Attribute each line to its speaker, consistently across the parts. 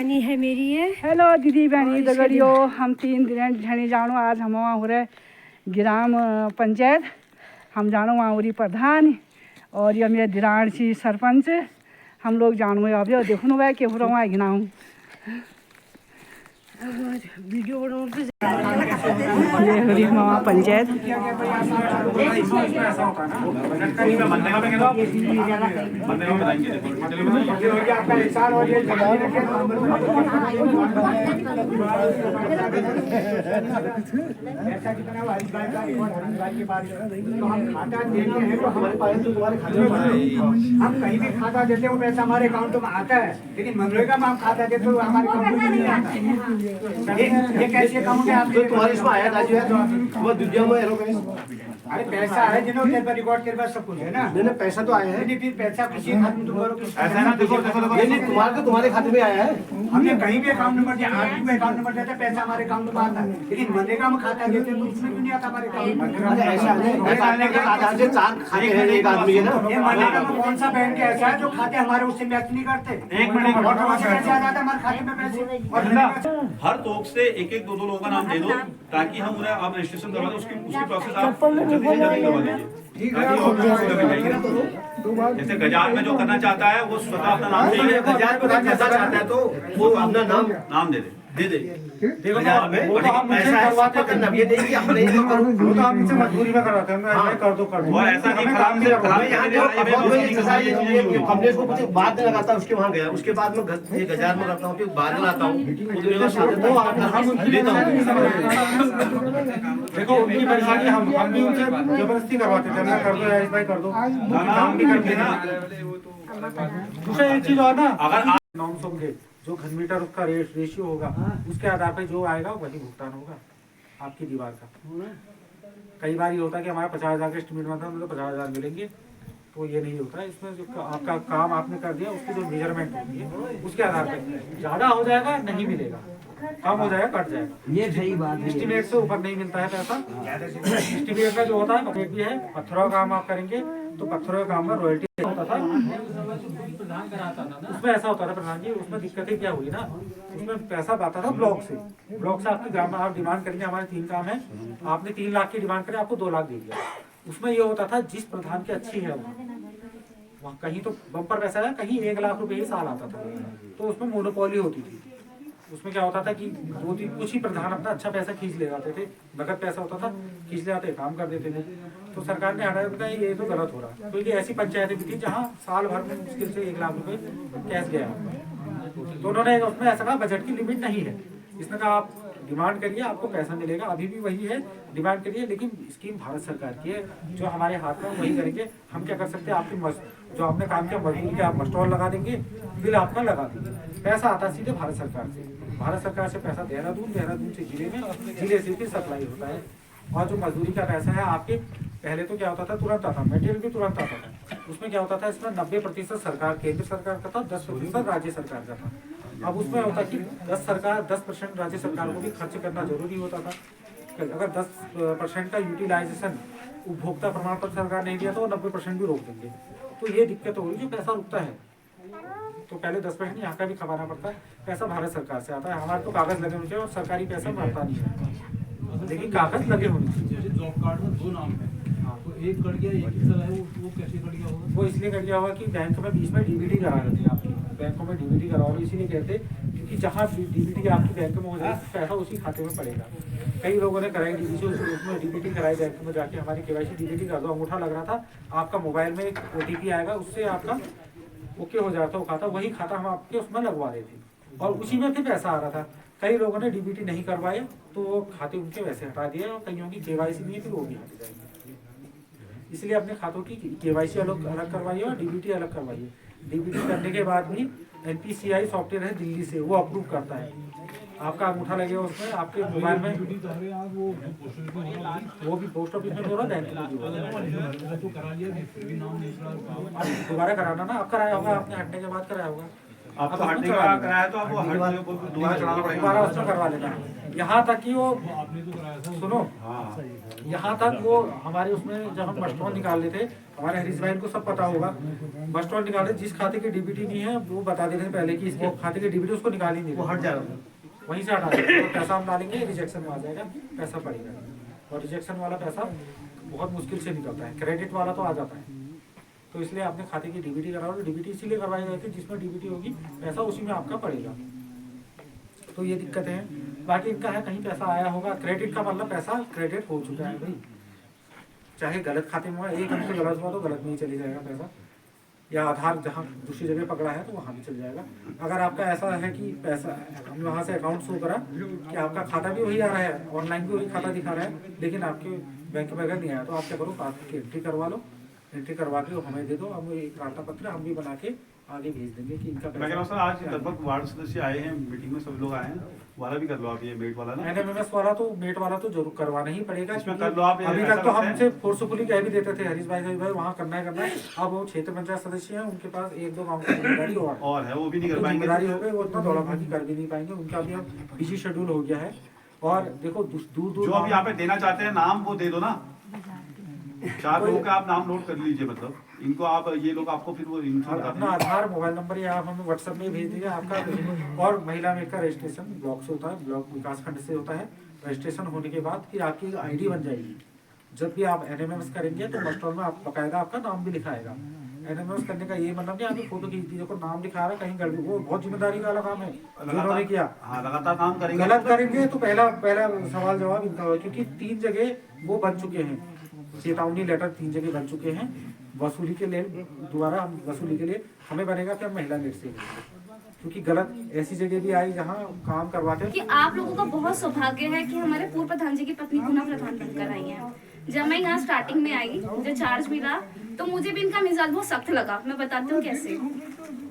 Speaker 1: बहनी है मेरी ये।
Speaker 2: हेलो दीदी बहनी दगड़ियो, हम 3 दिन झणी जानो। आज हम वहाँ हो रहे ग्राम पंचायत, हम जानो वहाँ उरी प्रधान और ये मेरे दिराण सी सरपंच। हम लोग जानो अब देखो भाई के हो रहा वहाँ गिनाऊँ
Speaker 1: वीडियो बनाओ।
Speaker 2: ये हो रही मामा पंचायत।
Speaker 3: हम कहीं भी खाता देते हो पैसा हमारे अकाउंट में आता है, लेकिन मनरेगा में हम खाता देते हो हमारे अकाउंट में नहीं आता। ये कैसे अकाउंट है आपके?
Speaker 4: तुम्हारे इसमें आया था जो है वो दुनिया में एरोगेंस।
Speaker 3: अरे पैसा है जिन्होंने रिकॉर्ड के बाद सब कुछ है ना।
Speaker 4: नहीं पैसा तो आया है,
Speaker 3: नहीं फिर पैसा खुशी खत्म तुम करो।
Speaker 4: ऐसा ना देखो नहीं तुम्हारे खाते में आया है।
Speaker 3: हमने कहीं भी अकाउंट नंबर दिया, आरटी में अकाउंट नंबर देता है, पैसा हमारे अकाउंट में आता है, लेकिन मनरेगा में खाता देते तो उसमें क्यों नहीं आता हमारे अकाउंट में?
Speaker 4: ऐसा नहीं आधार से 4 खाते हैं एक आदमी है ना।
Speaker 3: ये मनरेगा में कौन सा बैंक ऐसा है जो खाते हमारे उससे मैच नहीं करते? एक मिनट पैसे आ जाता है हमारे खाते में पैसे। और
Speaker 5: हर तोक से एक एक दो लोगों का नाम दे दो ताकि हम उन्हें आप रजिस्ट्रेशन करवा दें, उसकी प्रोसेस आप जल्दी से जल्दी करवा दीजिए। जैसे गजार में जो करना चाहता है वो स्वतः अपना नाम दे,
Speaker 4: गजार को पैसा चाहता है तो वो अपना नाम
Speaker 5: दे दे
Speaker 4: गजार में पैसा है करना ये नहीं कि अपने ही
Speaker 3: वो तो हम इनसे मजबूरी में कराते हैं, मैं कर दो
Speaker 5: और ऐसा नहीं खराब से
Speaker 4: हमने इसको कुछ बाद में लगाता उसके वहाँ गया, उसके बाद में ये गजार में करता हूँ, फिर बाद में लाता हूँ,
Speaker 3: देखो उनकी परेशानी हम भी उनसे जबरदस्ती करवाते थे, मैं कर दो या भाई कर दो, काम भी करते ना। दूसरा एक चीज और ना, अगर नॉर्म्स होंगे जो घन मीटर उसका रेशियो होगा उसके आधार पर जो आएगा वही भुगतान होगा आपकी दीवार का। कई बार ये होता है कि हमारा 50,000 का एस्टिमेट बनता है, मतलब 50,000 मिलेंगे, तो ये नहीं होता है। इसमें जो आपका काम आपने कर दिया उसकी जो मेजरमेंट होती है उसके आधार पर ज़्यादा हो जाएगा नहीं मिलेगा, कम हो जाएगा कट जाएगा। ये सही बात है। एस्टिमेट से ऊपर नहीं मिलता है पैसा। एस्टिमेट का जो होता है पकड़ भी है, पत्थरों का काम आप करेंगे तो पत्थरों का काम में रॉयल्टी होता था, उसमें ऐसा होता था प्रधान जी। उसमें दिक्कतें क्या हुई ना, उसमें पैसा आता था ब्लॉक से आपके ग्राम में आप डिमांड करेंगे, हमारे 3 काम है, आपने 3 लाख की डिमांड करें, आपको 2 लाख दे दिया। उसमें ये होता था जिस प्रधान की अच्छी है वहाँ कहीं तो बम्पर पैसा है, कहीं 1 लाख रुपए ही साल आता था, तो उसमें मोनोपोली होती थी। उसमें क्या होता था कि 2-3 कुछ ही प्रधान अपना अच्छा पैसा खींच ले जाते थे, नगद पैसा होता था, खींच ले जाते काम कर देते थे। तो सरकार ने हटाया था ये तो गलत हो रहा है, क्योंकि ऐसी पंचायतें भी थी जहाँ साल भर में मुश्किल से 1 लाख रुपए कैश गया। तो उन्होंने उसमें ऐसा कहा बजट की लिमिट नहीं है, इसने कहा आप डिमांड करिए आपको पैसा मिलेगा। अभी भी वही है, डिमांड करिए, लेकिन स्कीम भारत सरकार की है, जो हमारे हाथ में वही करेंगे। हम क्या कर सकते हैं, आपकी जो आपने काम किया मजदूरी के आप स्टॉल लगा देंगे, बिल आपका लगा देंगे, पैसा आता सीधे भारत सरकार से। भारत सरकार से पैसा देहरादून से जिले से फिर सप्लाई होता है। और जो मजदूरी का पैसा है आपके, पहले तो क्या होता था तुरंत आता, मटेरियल भी तुरंत आता था। उसमें क्या होता था, इसमें 90% सरकार केंद्र सरकार का था, 10% राज्य सरकार का था। अब उसमें होता कि 10% राज्य सरकार को भी खर्च करना जरूरी होता था। अगर 10% का यूटिलाइजेशन उपभोक्ता प्रमाण पत्र सरकार नहीं दिया तो 90% भी रोक देंगे। तो ये दिक्कत हो रही है, जो पैसा रुकता है तो पहले 10% यहाँ का भी खपाना पड़ता है। पैसा भारत सरकार से आता है, हमारे तो कागज लगे होने चाहिए और सरकारी पैसा बढ़ता नहीं है, लेकिन कागज लगे होने चाहिए।
Speaker 6: जॉब कार्ड में 2 नाम है, तो एक कट गया, एक ही चला है, वो कैसे कट गया होगा?
Speaker 3: वो इसलिए कट गया होगा कि बैंक में बीच में डीबीटी करा रहे थे, आपकी बैंकों में डीबीटी कराओ, इसीलिए कहते क्योंकि जहाँ डीबीटी आपकी बैंक में हो जाए पैसा उसी खाते में पड़ेगा। कई लोगों ने कराई डीबीटी, उसमें डीबीटी कराई बैंक में जाके, हमारी केवाईसी डीबीटी कर दो, अंगूठा लग रहा था, आपका मोबाइल में एक OTP आएगा, उससे आपका ओके हो जाता वो खाता, वही खाता हम आपके उसमें लगवा रहे थे और उसी में फिर पैसा आ रहा था। कई लोगों ने डीबीटी नहीं करवाया तो वो खाते उनके वैसे हटा दिए, और कईयों की केवाईसी नहीं है फिर वो भी हट जाएगी। इसलिए अपने खातों की केवाईसी अलग करवाइए और डीबीटी अलग करवाइए। डीबीटी करने के बाद भी NPCI सॉफ्टवेयर है दिल्ली से, वो अप्रूव करता है, आपका अंगूठा लगेगा उसमें, आपके मोबाइल में वो भी पोस्ट ऑफिस में हो रहा है, दोबारा कराना ना, आप कराया होगा, आपने हटने के बाद कराया होगा।
Speaker 5: आप तो
Speaker 3: अब
Speaker 5: हटने
Speaker 3: उसको
Speaker 5: का
Speaker 3: चढ़ा देना।
Speaker 5: कराया तो आपको हटने को दोबारा चढ़ाना
Speaker 3: दोबारा
Speaker 5: पड़ेगा।
Speaker 3: उसमें करवा लेना है। यहाँ तक कि वो
Speaker 6: आपने तो कराया था
Speaker 3: सुनो,
Speaker 5: हाँ
Speaker 3: यहाँ तक वो हमारे उसमें जब हम बस्टोन निकाल रहे थे, हमारे हरीश भाई को सब पता होगा, बस्टोन निकाले जिस खाते की डीबीटी नहीं है वो बता देते हैं पहले कि इसके खाते की डीबीटी उसको निकाल ही नहीं
Speaker 4: वो
Speaker 3: देते।
Speaker 4: हट जाएगा।
Speaker 3: वहीं से हटा देंगे, तो पैसा हम डालेंगे रिजेक्शन में आ जाएगा, पैसा पड़ेगा। और रिजेक्शन वाला पैसा बहुत मुश्किल से निकलता है, क्रेडिट वाला तो आ जाता है। तो इसलिए आपने खाते की डीबीटी कराओ, तो डीबीटी इसीलिए करवाई गई थी जिसमें डीबीटी होगी पैसा उसी में आपका पड़ेगा। तो ये दिक्कतें हैं। बाकी इनका है कहीं पैसा आया होगा, क्रेडिट का मतलब पैसा क्रेडिट हो चुका है भाई, चाहे गलत खाते में हुआ, एक हमसे गलत हुआ तो गलत में ही चले जाएगा पैसा, या आधार जहाँ दूसरी जगह पकड़ा है तो वहाँ भी चल जाएगा। अगर आपका ऐसा है कि पैसा हमने वहाँ से अकाउंट शो करा कि आपका खाता भी वही आ रहा है, ऑनलाइन भी वही खाता दिखा रहा है, लेकिन आपके बैंक में अगर नहीं आया तो आप क्या करो, पासबुक की एंट्री करवा लो, एंट्री करवा के वो हमें दे दो, हम एक वार्ता पत्र हम भी बना के आगे भेज देंगे कि इनका
Speaker 5: मैं कह रहा हूँ सर, आज लगभग वार्ड सदस्य आए हैं मीटिंग में, सब लोग आए हैं, वाला भी कर लो आप, ये मेट वाला ना।
Speaker 3: एनएमएमएस वाला तो मेट वाला तो जरूर करवाना ही पड़ेगा।
Speaker 5: इसमें
Speaker 3: क्योंकि
Speaker 5: कर लो आप,
Speaker 3: अभी
Speaker 5: ऐसा
Speaker 3: तक तो
Speaker 5: करते हैं।
Speaker 3: हमसे फोर्सफुली कह भी देते थे हरीश भाई वहाँ करना है। अब वो क्षेत्र पंचायत सदस्य हैं, उनके पास एक दो गाँव की जिम्मेदारी
Speaker 5: और है, वो भी नहीं कर
Speaker 3: तो
Speaker 5: पाएंगे।
Speaker 3: जिम्मेदारी हो गई, वो इतना दौड़ा भागी कर भी नहीं पाएंगे, उनका भी अब बिजी शेड्यूल हो गया है। और देखो दूर दूर
Speaker 5: जो आप यहाँ पे देना चाहते हैं नाम वो दे दो ना, 4 लोगों का आप नाम नोट कर लीजिए, मतलब इनको आप, ये लोग आपको फिर वो इनको बता
Speaker 3: अपना
Speaker 5: देंगे।
Speaker 3: आधार मोबाइल नंबर या आप हमें व्हाट्सएप में भेज दीजिए आपका। और महिला मेट का रजिस्ट्रेशन ब्लॉक से होता है, ब्लॉक विकास खंड से होता है। रजिस्ट्रेशन होने के बाद फिर आपकी आईडी बन जाएगी। जब भी आप एनएमएमएस करेंगे तो मस्टॉल में आप बकायदा आपका नाम भी लिखाएगा। एनएमएमएस करने का ये मतलब नहीं आपकी फोटो खींच दी, देखो नाम लिखा रहा है, कहीं गड़बड़ी, वो बहुत जिम्मेदारी वाला काम है जो उन्होंने किया।
Speaker 5: हाँ, लगातार काम करेंगे।
Speaker 3: गलत करेंगे तो पहला सवाल जवाब इनका होगा, क्योंकि 3 जगह वो बन चुके हैं, चेतावनी लेटर 3 जगह बन चुके हैं। वसूली के लिए दोबारा हम वसूली के लिए हमें बनेगा कि हम महिला नेट से, क्योंकि गलत ऐसी जगह भी आई जहाँ काम करवाते हैं।
Speaker 7: कि आप लोगों का बहुत सौभाग्य है कि हमारे पूर्व प्रधान जी की पत्नी पुनः प्रधान बनकर आई हैं। जब मैं यहाँ स्टार्टिंग में आई, मुझे चार्ज मिला तो मुझे भी इनका मिजाज बहुत सख्त लगा। मैं बताती हूँ कैसे।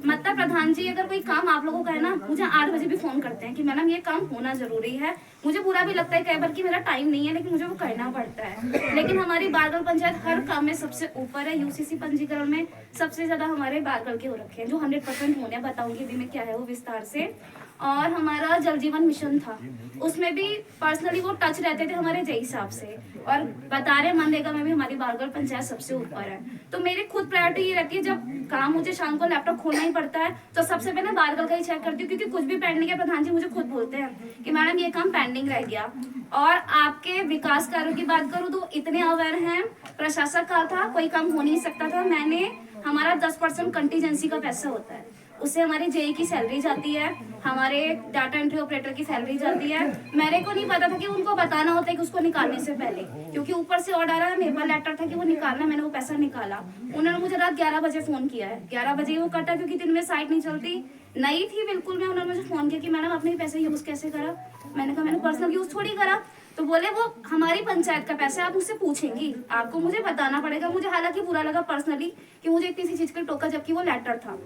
Speaker 7: मतलब प्रधान जी अगर कोई काम आप लोगों का है ना, मुझे 8 बजे भी फोन करते हैं कि मैडम ये काम होना जरूरी है। मुझे बुरा भी लगता है कई बार कि मेरा टाइम नहीं है, लेकिन मुझे वो करना पड़ता है। लेकिन हमारी बारगढ़ पंचायत हर काम में सबसे ऊपर है। यूसीसी पंजीकरण में सबसे ज्यादा हमारे बारगढ़ के हो रखे हैं, जो 100% होने, बताऊंगी अभी मैं क्या है वो विस्तार से। और हमारा जल जीवन मिशन था, उसमें भी पर्सनली वो टच रहते थे हमारे जय साहब से। और बता रहे मनरेगा में भी हमारी बारगढ़ पंचायत सबसे ऊपर है। तो मेरी खुद प्रायोरिटी ये रहती है, जब काम मुझे शाम को लैपटॉप खोलना ही पड़ता है तो सबसे पहले बारगढ़ का ही चेक करती हूँ, क्योंकि कुछ भी पेंडिंग है प्रधान जी मुझे खुद बोलते हैं कि मैडम ये काम पेंडिंग रह गया। और आपके विकास कार्यों की बात करूँ तो इतने अवेयर हैं। प्रशासक का था कोई काम हो नहीं सकता था, मैंने हमारा 10% कंटीजेंसी का पैसा होता है, उससे हमारी जेई की सैलरी जाती है, हमारे डाटा एंट्री ऑपरेटर की सैलरी जाती है। मेरे को नहीं पता था कि उनको बताना होता है कि उसको निकालने से पहले, क्योंकि ऊपर से ऑर्डर आया, मेरे पास लेटर था कि वो निकालना, मैंने वो पैसा निकाला। उन्होंने मुझे रात 11 बजे फोन किया है, 11 बजे वो कटा क्योंकि दिन में साइट नहीं चलती, नई थी बिल्कुल। मैं उन्होंने मुझे फोन किया कि मैडम आपने पैसे यूज कैसे करा। मैंने कहा मैंने पर्सनल यूज थोड़ी करा। तो बोले वो हमारी पंचायत का पैसा है, आप मुझसे पूछेंगी, आपको मुझे बताना पड़ेगा। मुझे हालांकि बुरा लगा पर्सनली कि मुझे इतनी सी चीज का टोका, जबकि वो लेटर था।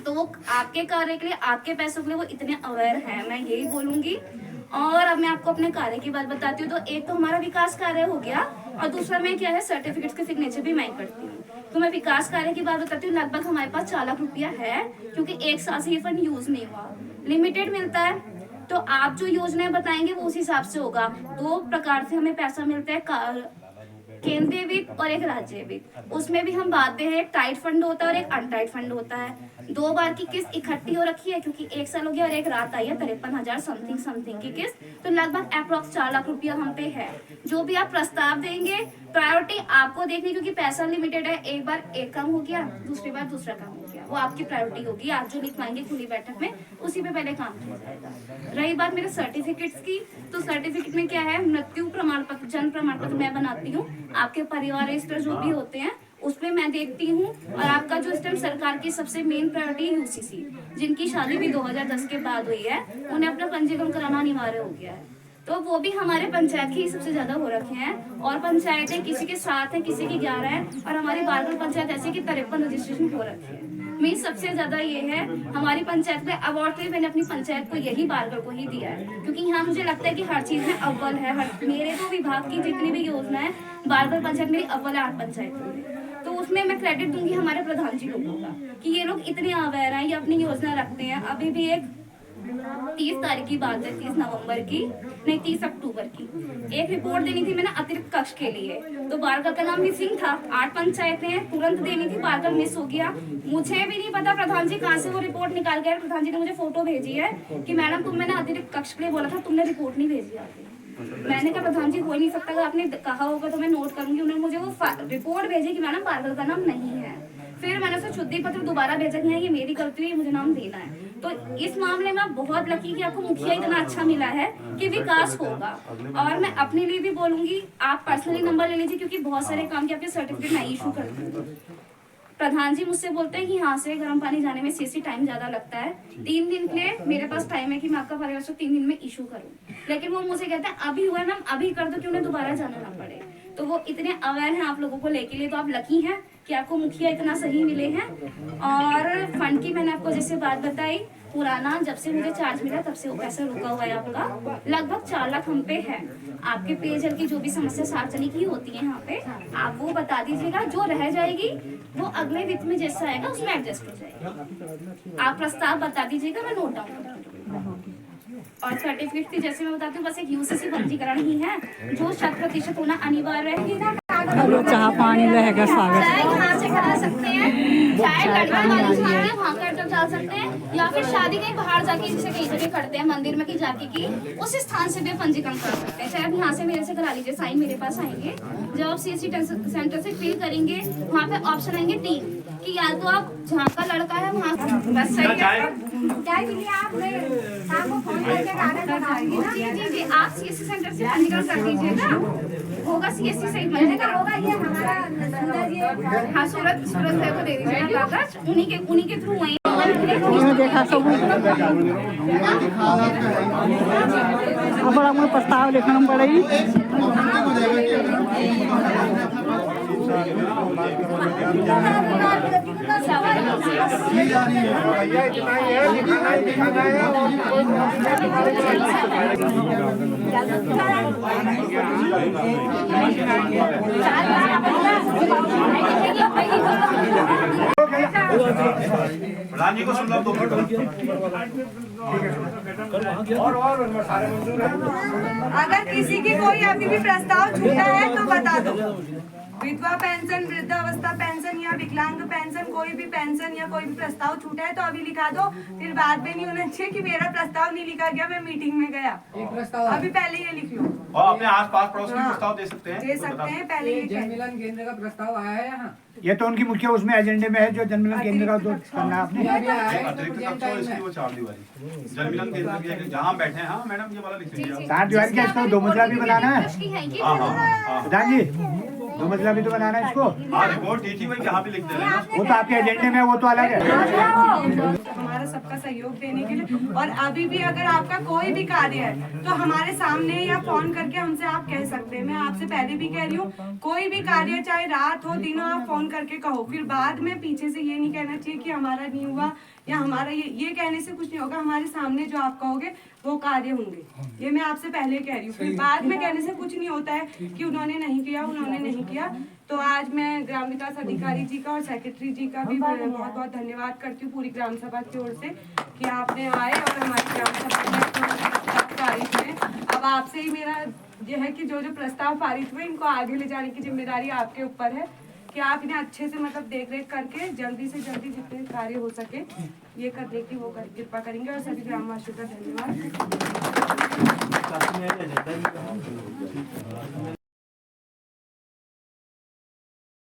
Speaker 7: तो वो आपके कार्य के लिए, आपके पैसों के लिए वो इतने अवेयर हैं, मैं यही बोलूंगी। और अब मैं आपको अपने कार्य की बात बताती हूँ। तो एक तो हमारा विकास कार्य हो गया, और दूसरा मैं क्या है सर्टिफिकेट्स के सिग्नेचर भी मैं करती हूँ। तो मैं विकास कार्य की बात बताती हूँ। लगभग हमारे पास 4 लाख रुपया है, क्योंकि 1 साल से ये फंड यूज नहीं हुआ, लिमिटेड मिलता है। तो आप जो योजनाएं बताएंगे वो उस हिसाब से होगा। 2 प्रकार से हमें पैसा मिलता है, केंद्रीय वित्त और एक राज्य वित्त। उसमें भी हम बातें हैं, एक टाइट फंड होता है और एक अनटाइट फंड होता है। 2 बार की किस्त इकट्ठी हो रखी है, क्योंकि 1 साल हो गया और एक रात आई है, 53,000 समथिंग की किस्त। तो लगभग अप्रोक्स 4 लाख रुपया हम पे है। जो भी आप प्रस्ताव देंगे, प्रायोरिटी आपको देखनी, क्योंकि पैसा लिमिटेड है। एक बार एक काम हो गया, दूसरी बार दूसरा काम हो गया, वो आपकी प्रायोरिटी होगी। आप जो लिखवाएंगे खुली बैठक में, उसी पे पहले काम किया जाएगा। रही बात मेरे सर्टिफिकेट्स की, तो सर्टिफिकेट में क्या है, मृत्यु प्रमाण पत्र, जन्म प्रमाण पत्र मैं बनाती हूँ। आपके परिवार रजिस्टर जो भी होते हैं उसमें मैं देखती हूँ। और आपका जो इस टाइम सरकार की सबसे मेन प्रायोरिटी है यूसीसी, जिनकी शादी भी 2010 के बाद हुई है, उन्हें अपना पंजीकरण कराना अनिवार्य हो गया है। तो वो भी हमारे पंचायत की सबसे ज्यादा हो रखे हैं। और पंचायतें किसी के 7 है, किसी की 11 है, और हमारी बारगढ़ पंचायत ऐसी कि 53 रजिस्ट्रेशन हो रखे हैं। मेरी सबसे ज्यादा ये है, हमारी पंचायत में अवार्ड के मैंने अपनी पंचायत को यही बारगढ़ को ही दिया है, क्योंकि यहाँ मुझे लगता है कि हर चीज में अव्वल है। मेरे तो विभाग की जितनी भी योजना है, बारगढ़ पंचायत मेरी अव्वल है 8 पंचायतों में। तो उसमें इसमें मैं क्रेडिट दूंगी हमारे प्रधान जी लोगों का कि ये लोग इतने अवेयर हैं, ये अपनी योजना रखते हैं। अभी भी एक 30 तारीख की बात है, 30 नवंबर की नहीं 30 अक्टूबर की, एक रिपोर्ट देनी थी मैंने अतिरिक्त कक्ष के लिए, तो बारगल का नाम मिसिंग था। 8 पंचायतें हैं, तुरंत देनी थी, बारगल मिस हो गया। मुझे भी नहीं पता प्रधान जी कहाँ से वो रिपोर्ट निकाल गए। प्रधान जी ने मुझे फोटो भेजी है कि मैडम तुम मैंने अतिरिक्त कक्ष के लिए बोला था, तुमने रिपोर्ट नहीं भेजी आगे। मैंने कहा प्रधान जी हो ही नहीं सकता, अगर आपने कहा होगा तो मैं नोट करूंगी। उन्होंने मुझे वो रिपोर्ट भेजी कि मैडम बारगल का नाम नहीं है। फिर मैंने उसे शुद्धि पत्र दोबारा भेजा कि ये मेरी गलती हुई, मुझे नाम देना है। तो इस मामले में आप बहुत लकी कि आपको मुखिया इतना अच्छा मिला है कि विकास होगा। और मैं अपने लिए भी बोलूंगी, आप पर्सनली नंबर ले लीजिए क्योंकि बहुत सारे काम के आपके सर्टिफिकेट मैं इशू करती हूँ। प्रधान जी मुझसे बोलते हैं कि यहाँ से गर्म पानी जाने में सीसी टाइम ज्यादा लगता है, 3 दिन के लिए मेरे पास टाइम है कि मैं आपका परिवार 3 दिन में इशू करूँ। लेकिन वो मुझे कहते हैं अभी हुआ मैम अभी कर दो कि उन्हें दोबारा जाना ना पड़े। तो वो इतने अवेयर हैं आप लोगों को लेके लिए, तो आप लकी हैं कि आपको मुखिया इतना सही मिले हैं। और फंड की मैंने आपको जैसे बात बताई, पुराना जब से मुझे चार्ज मिला तब से वो पैसा रुका हुआ है आपका, लगभग 4 लाख हम पे है। आपके पेयजल की जो भी समस्या सार्वजनिक ही होती है यहाँ पे, आप वो बता दीजिएगा, जो रह जाएगी वो अगले वित्त में जैसा आएगा उसमें एडजस्ट हो जाएगा। आप प्रस्ताव बता दीजिएगा, मैं नोट डाउन कर दूँगी। और सर्टिफिकेट की जैसे मैं बताती हूँ, बस एक यूसीसी पंजीकरण ही है जो 100% होना अनिवार्य है।
Speaker 2: चाह पानी रहेगा स्वागत।
Speaker 7: चाहे यहाँ से करा सकते हैं, चाहे लड़का वाली चाहते हैं वहाँ कर डाल सकते हैं, या फिर शादी कहीं बाहर जाके जिसे कहीं जगह करते हैं मंदिर में की जाके की उस स्थान से भी पंजीकरण करा सकते हैं। चाहे आप यहाँ से मेरे से करा लीजिए, साइन मेरे पास आएंगे। जब आप सीएससी सेंटर से फिल करेंगे वहाँ पे ऑप्शन आएंगे 3 कि या तो आप जहाँ का लड़का है वहाँ बस सही है आप शाम को फोन करके कागज बनाएंगे ना। जी जी आप सीएससी सेंटर से पंजीकरण कर दीजिएगा, होगा सीएससी सही बनने का होगा। ये हमारा हाँ सूरत को दे दीजिएगा कागज, उन्हीं के थ्रू वहीं
Speaker 2: देखा सब अब प्रस्ताव लिखना पड़ेगी।
Speaker 5: प्रधान जी को सुन लो 2 मिनट।
Speaker 8: अगर किसी की कोई अभी भी प्रस्ताव छूटा है तो बता दो। विधवा पेंशन, वृद्धावस्था पेंशन या विकलांग पेंशन, कोई भी पेंशन या कोई भी प्रस्ताव छूटा है तो अभी लिखा दो। फिर बाद में नहीं होना चाहिए कि मेरा प्रस्ताव नहीं लिखा गया, मैं मीटिंग में गया। अभी पहले ये लिख लो।
Speaker 5: और अपने आस-पास पड़ोस में प्रस्ताव दे सकते हैं,
Speaker 8: पहले ये
Speaker 6: जनमिलन केंद्र का प्रस्ताव आया है यहाँ।
Speaker 3: ये तो उनकी मुख्य उसमें एजेंडे में है जो जनमिलन केंद्र का उद्योग करना है आपने।
Speaker 5: अतिरिक्त कक्ष और इसकी वो 4 दीवारी जनमिलन केंद्र की जहाँ बैठे हैं। हाँ मैडम ये वाला लिख लीजिए।
Speaker 3: 4 दीवारी का इसको 2 मंजिला भी बनाना है
Speaker 5: हाँ
Speaker 3: प्रधान जी, 2 मंजिला भी तो बनाना है इसको।
Speaker 5: हाँ रिपोर्ट ठीक ही भाई यहाँ पे लिख दे रहे हैं,
Speaker 3: वो तो आपके एजेंडे में, वो तो अलग है।
Speaker 8: हमारा सबका सहयोग देने के लिए। और अभी भी अगर आपका कोई भी कार्य है तो हमारे सामने या फोन करके हमसे आप कह सकते हैं। मैं आपसे पहले भी कह रही हूँ, कोई भी कार्य चाहे रात हो दिन हो आप फोन करके कहो। फिर बाद में पीछे से ये नहीं कहना चाहिए कि हमारा नहीं हुआ या हमारा ये कहने से कुछ नहीं होगा। हमारे सामने जो आप कहोगे वो कार्य होंगे, ये मैं आपसे पहले कह रही हूँ। फिर बाद में कहने से कुछ नहीं होता है कि उन्होंने नहीं किया। तो आज मैं ग्राम विकास अधिकारी जी का और सेक्रेटरी जी का भी बहुत बहुत धन्यवाद करती हूँ पूरी ग्राम सभा की ओर से कि आपने आए और हमारी ग्राम सभा में पारित हुए। अब आपसे ही मेरा यह है कि जो प्रस्ताव पारित हुए इनको आगे ले जाने की जिम्मेदारी आपके ऊपर है कि आप इन्हें अच्छे से देख रेख करके जल्दी से जल्दी जितने कार्य हो सके ये करने की वो कृपा करेंगे। और सभी ग्रामवासियों का धन्यवाद।